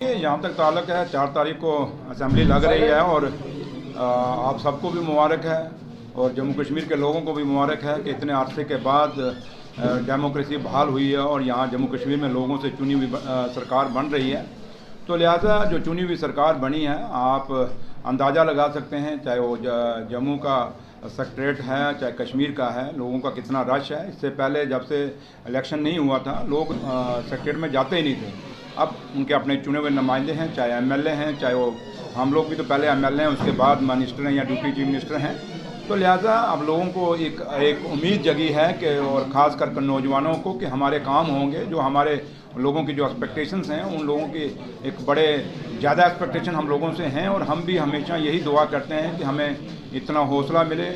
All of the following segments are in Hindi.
यहाँ तक ताल्लुक है 4 तारीख को असेंबली लग रही है और आप सबको भी मुबारक है और जम्मू कश्मीर के लोगों को भी मुबारक है कि इतने अरसे के बाद डेमोक्रेसी बहाल हुई है और यहाँ जम्मू कश्मीर में लोगों से चुनी हुई सरकार बन रही है। तो लिहाजा जो चुनी हुई सरकार बनी है, आप अंदाज़ा लगा सकते हैं, चाहे वो जम्मू का सेक्रेटरीट है चाहे कश्मीर का है, लोगों का कितना रश है। इससे पहले जब से इलेक्शन नहीं हुआ था, लोग सेक्रेटरीट में जाते ही नहीं थे। अब उनके अपने चुने हुए नुमाइंदे हैं, चाहे एमएलए हैं, चाहे वो हम लोग भी तो पहले एमएलए हैं, उसके बाद मिनिस्टर हैं या डिप्टी चीफ मिनिस्टर हैं। तो लिहाजा अब लोगों को एक उम्मीद जगी है कि, और ख़ास कर नौजवानों को, कि हमारे काम होंगे। जो हमारे लोगों की जो एक्सपेक्टेशंस हैं, उन लोगों की एक बड़े ज़्यादा एक्सपेक्टेशन हम लोगों से हैं और हम भी हमेशा यही दुआ करते हैं कि हमें इतना हौसला मिले,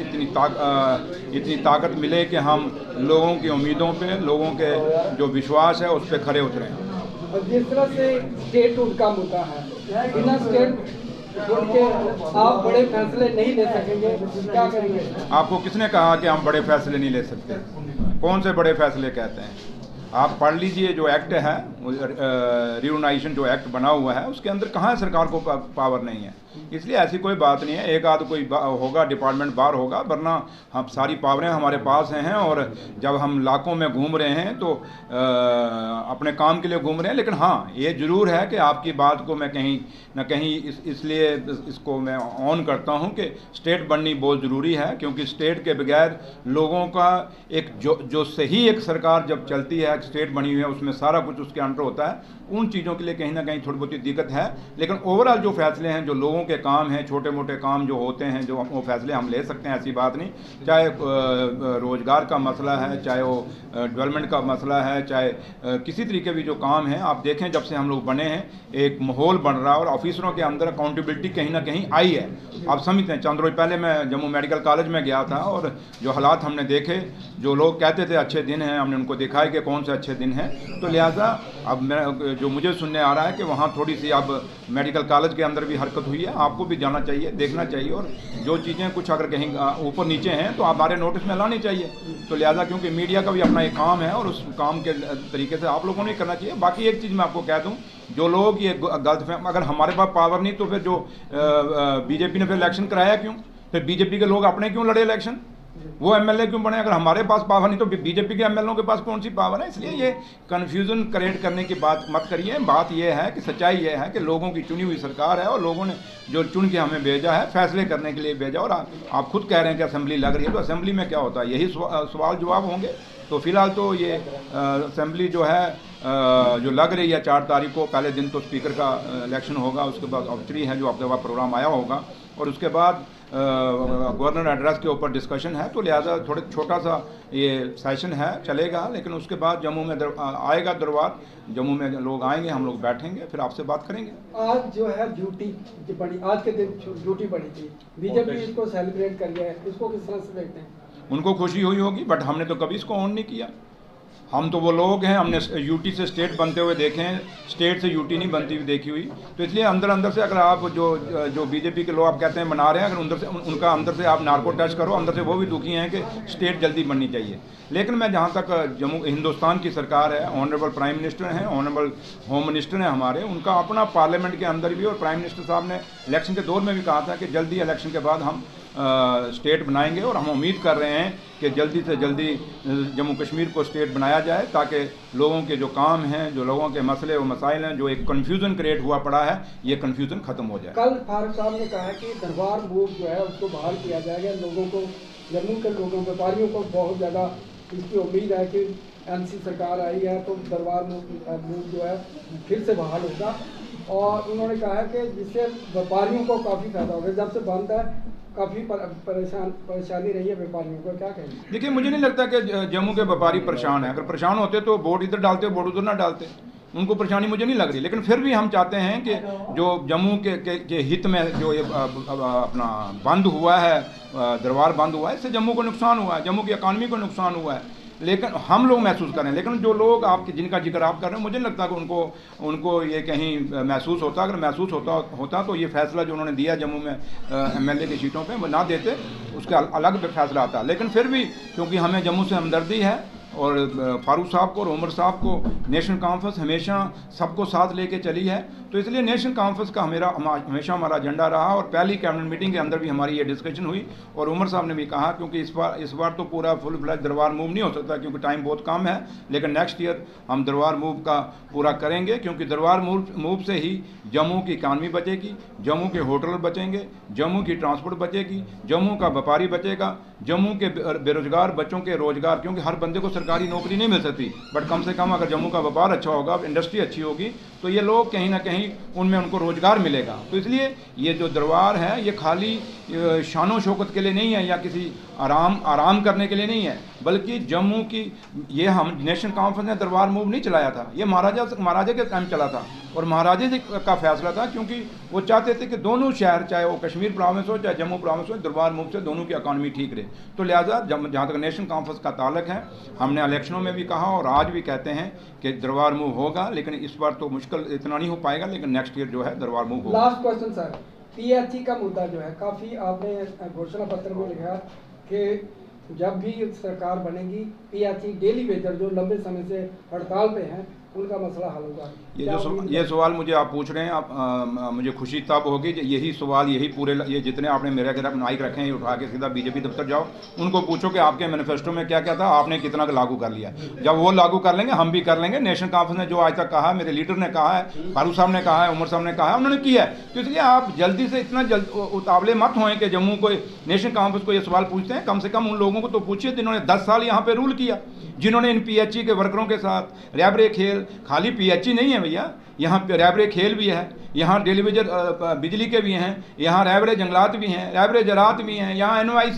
इतनी ताकत मिले कि हम लोगों की उम्मीदों पे, लोगों के जो विश्वास है उस पर खरे उतरें। जिस तरह से स्टेट उनका मुद्दा है, बिना स्टेट उनके आप बड़े फैसले नहीं ले सकेंगे, क्या करेंगे? आपको किसने कहा कि हम बड़े फैसले नहीं ले सकते? कौन से बड़े फैसले कहते हैं? आप पढ़ लीजिए जो एक्ट है, रियूनाइजेशन जो एक्ट बना हुआ है, उसके अंदर कहाँ सरकार को पावर नहीं है। इसलिए ऐसी कोई बात नहीं है। एक आध कोई होगा डिपार्टमेंट बाहर होगा, वरना हम सारी पावरें हमारे पास हैं। और जब हम इलाकों में घूम रहे हैं तो अपने काम के लिए घूम रहे हैं। लेकिन हाँ, ये ज़रूर है कि आपकी बात को मैं कहीं ना कहीं इसलिए इसको मैं ऑन करता हूँ कि स्टेट बननी बहुत ज़रूरी है, क्योंकि स्टेट के बगैर लोगों का एक जो सही एक सरकार जब चलती है, स्टेट बनी हुई है, उसमें सारा कुछ उसके अंडर होता है। उन चीज़ों के लिए कहीं ना कहीं थोड़ी बहुत दिक्कत है। लेकिन ओवरऑल जो फैसले हैं, जो लोगों के काम हैं, छोटे मोटे काम जो होते हैं, जो वो फैसले हम ले सकते हैं, ऐसी बात नहीं। चाहे रोज़गार का मसला है, चाहे वो डेवलपमेंट का मसला है, चाहे किसी तरीके भी जो काम है, आप देखें जब से हम लोग बने हैं एक माहौल बन रहा है और ऑफिसरों के अंदर अकाउंटेबिलिटी कहीं ना कहीं आई है। आप समझते हैं, चंद रोज पहले मैं जम्मू मेडिकल कॉलेज में गया था और जो हालात हमने देखे, जो लोग कहते थे अच्छे दिन हैं, हमने उनको दिखाया कि कौन से अच्छे दिन हैं। तो लिहाजा अब मैं जो मुझे सुनने आ रहा है कि वहाँ थोड़ी सी अब मेडिकल कॉलेज के अंदर भी हरकत हुई है। आपको भी जाना चाहिए, देखना चाहिए, और जो चीज़ें कुछ अगर कहीं ऊपर नीचे हैं तो आप हमारे नोटिस में लानी चाहिए। तो लिहाजा क्योंकि मीडिया का भी अपना एक काम है और उस काम के तरीके से आप लोगों ने करना चाहिए। बाकी एक चीज़ मैं आपको कह दूं, जो लोग ये गलतफहमी, अगर हमारे पास पावर नहीं तो फिर जो बीजेपी ने फिर इलेक्शन कराया क्यों? फिर बीजेपी के लोग अपने क्यों लड़े इलेक्शन? वो एमएलए क्यों बने? अगर हमारे पास पावर नहीं तो बीजेपी के एमएलए के पास कौन सी पावर है? इसलिए ये कन्फ्यूज़न क्रिएट करने की बात मत करिए। बात ये है कि सच्चाई ये है कि लोगों की चुनी हुई सरकार है और लोगों ने जो चुन के हमें भेजा है, फैसले करने के लिए भेजा। और आप खुद कह रहे हैं कि असेंबली लग रही है, तो असेंबली में क्या होता है? यही सवाल जवाब होंगे। तो फिलहाल तो ये असेंबली जो है जो लग रही है 4 तारीख को, पहले दिन तो स्पीकर का इलेक्शन होगा, उसके बाद ऑब्जरी है जो आपके पास प्रोग्राम आया होगा, और उसके बाद गवर्नर एड्रेस के ऊपर डिस्कशन है। तो लिहाजा थोड़ा छोटा सा ये सेशन है, चलेगा। लेकिन उसके बाद जम्मू में आएगा दरबार, जम्मू में लोग आएंगे, हम लोग बैठेंगे, फिर आपसे बात करेंगे। आज जो है ड्यूटी पड़ी, आज के दिन ड्यूटी पड़ी थी, बीजेपी इसको सेलिब्रेट कर लिया है, इसको किस तरह से देखते हैं? उनको खुशी हुई होगी, बट हमने तो कभी इसको ऑन नहीं किया। हम तो वो लोग हैं, हमने यूटी से स्टेट बनते हुए देखे हैं, स्टेट से यूटी नहीं बनती हुई देखी हुई। तो इसलिए अंदर से अगर आप जो बीजेपी के लोग आप कहते हैं बना रहे हैं, अगर उनका अंदर से आप नार्को टच करो, अंदर से वो भी दुखी हैं कि स्टेट जल्दी बननी चाहिए। लेकिन मैं जहाँ तक जम्मू हिंदुस्तान की सरकार है, ऑनरेबल प्राइम मिनिस्टर हैं, ऑनरेबल होम मिनिस्टर हैं हमारे, उनका अपना पार्लियामेंट के अंदर भी, और प्राइम मिनिस्टर साहब ने इलेक्शन के दौर में भी कहा था कि जल्दी इलेक्शन के बाद हम स्टेट बनाएंगे। और हम उम्मीद कर रहे हैं कि जल्दी से जल्दी जम्मू कश्मीर को स्टेट बनाया जाए, ताकि लोगों के जो काम हैं, जो लोगों के मसले और मसाइल हैं, जो एक कन्फ्यूज़न क्रिएट हुआ पड़ा है, ये कन्फ्यूज़न ख़त्म हो जाए। कल फारूक साहब ने कहा कि दरबार मूव जो है उसको बहाल किया जाएगा। लोगों को, जम्मू के लोगों, व्यापारियों को बहुत ज़्यादा इसकी उम्मीद है कि एनसी सरकार आई है तो दरबार मूव जो है फिर से बहाल होगा। और उन्होंने कहा है कि जिससे व्यापारियों को काफ़ी फायदा होगा। जब से बंद है काफ़ी परेशानी रही है व्यापारियों को, क्या कहेंगे? देखिए, मुझे नहीं लगता कि जम्मू के व्यापारी परेशान है। अगर परेशान होते तो बोर्ड इधर डालते, बोर्ड उधर ना डालते। उनको परेशानी मुझे नहीं लग रही। लेकिन फिर भी हम चाहते हैं कि जो जम्मू के हित में जो ये अपना बंद हुआ है, दरबार बंद हुआ है, इससे जम्मू को नुकसान हुआ है, जम्मू की इकानमी को नुकसान हुआ है। लेकिन हम लोग महसूस कर रहे हैं। लेकिन जो लोग आपके जिनका जिक्र आप कर रहे हैं, मुझे नहीं लगता कि उनको ये कहीं महसूस होता। अगर महसूस होता तो ये फैसला जो उन्होंने दिया जम्मू में एमएलए की सीटों पे, वो ना देते, उसका अलग फैसला आता। लेकिन फिर भी क्योंकि हमें जम्मू से हमदर्दी है और फारूक साहब को और उमर साहब को नेशनल कॉन्फ्रेंस हमेशा सबको साथ लेके चली है। तो इसलिए नेशनल कॉन्फ्रेंस का हमेशा हमारा एजेंडा रहा और पहली कैबिनेट मीटिंग के अंदर भी हमारी ये डिस्कशन हुई। और उमर साहब ने भी कहा, क्योंकि इस बार तो पूरा फुल फ्लैज दरबार मूव नहीं हो सकता क्योंकि टाइम बहुत कम है, लेकिन नेक्स्ट ईयर हम दरबार मूव का पूरा करेंगे, क्योंकि दरबार मूव से ही जम्मू की इकानमी बचेगी, जम्मू के होटल बचेंगे, जम्मू की ट्रांसपोर्ट बचेगी, जम्मू का व्यापारी बचेगा, जम्मू के बेरोजगार बच्चों के रोजगार, क्योंकि हर बंदे को सरकारी नौकरी नहीं मिल सकती, बट कम से कम अगर जम्मू का व्यापार अच्छा होगा, इंडस्ट्री अच्छी होगी, तो ये लोग कहीं ना कहीं उनमें उनको रोजगार मिलेगा। तो इसलिए ये जो दरबार है ये खाली शानो शौकत के लिए नहीं है या किसी आराम करने के लिए नहीं है, बल्कि जम्मू की ये हम नेशनल कॉन्फ्रेंस ने दरबार मूव नहीं चलाया था, ये महाराजा के टाइम चला था और महाराजे का फैसला था, क्योंकि वो चाहते थे कि दोनों शहर, चाहे वो कश्मीर प्रोविंस हो चाहे जम्मू प्रोविंस हो, दरबार मूव से दोनों की इकॉनमी ठीक रहे। तो लिहाजा जहाँ तक नेशनल कॉन्फ्रेंस का ताल्लुक है, हमने इलेक्शनों में भी कहा और आज भी कहते हैं कि दरबार मूव होगा, लेकिन इस बार तो मुश्किल इतना नहीं हो पाएगा, लेकिन नेक्स्ट ईयर जो है दरबार मूव होगा। लास्ट क्वेश्चन सर, पीएचई का मुद्दा जो है काफ़ी आपने घोषणा पत्र में लिखा कि जब भी सरकार बनेगी पीएचई डेली वेजर जो लंबे समय से हड़ताल पे हैं उनका मसला हल होगा। ये सवाल मुझे आप पूछ रहे हैं, आप मुझे खुशी तब होगी यही सवाल, यही पूरे ये जितने आपने मेरे अगर माइक रखे हैं, ये उठा के सीधा बीजेपी दफ्तर जाओ, उनको पूछो कि आपके मैनिफेस्टो में क्या क्या था, आपने कितना लागू कर लिया। जब वो लागू कर लेंगे हम भी कर लेंगे। नेशनल कॉन्फ्रेंस ने जो आज तक कहा, मेरे लीडर ने कहा है, फारूक साहब ने कहा है, उमर साहब ने कहा है, उन्होंने किया है। तो इसलिए आप जल्दी से इतना उतावले मत होएं कि जम्मू को नेशनल कॉन्फ्रेंस को ये सवाल पूछते हैं। कम से कम उन लोगों को तो पूछिए जिन्होंने 10 साल यहाँ पे रूल किया, जिन्होंने इन पीएचई के वर्करों के साथ रैबरे खेल, खाली पीएचई नहीं है भैया, यहाँ पे रैबरे खेल भी है, यहाँ टेलीविजन बिजली के भी हैं, यहाँ रैबरे जंगलात भी हैं, रैबरे ज़राअत भी हैं, यहाँ NOI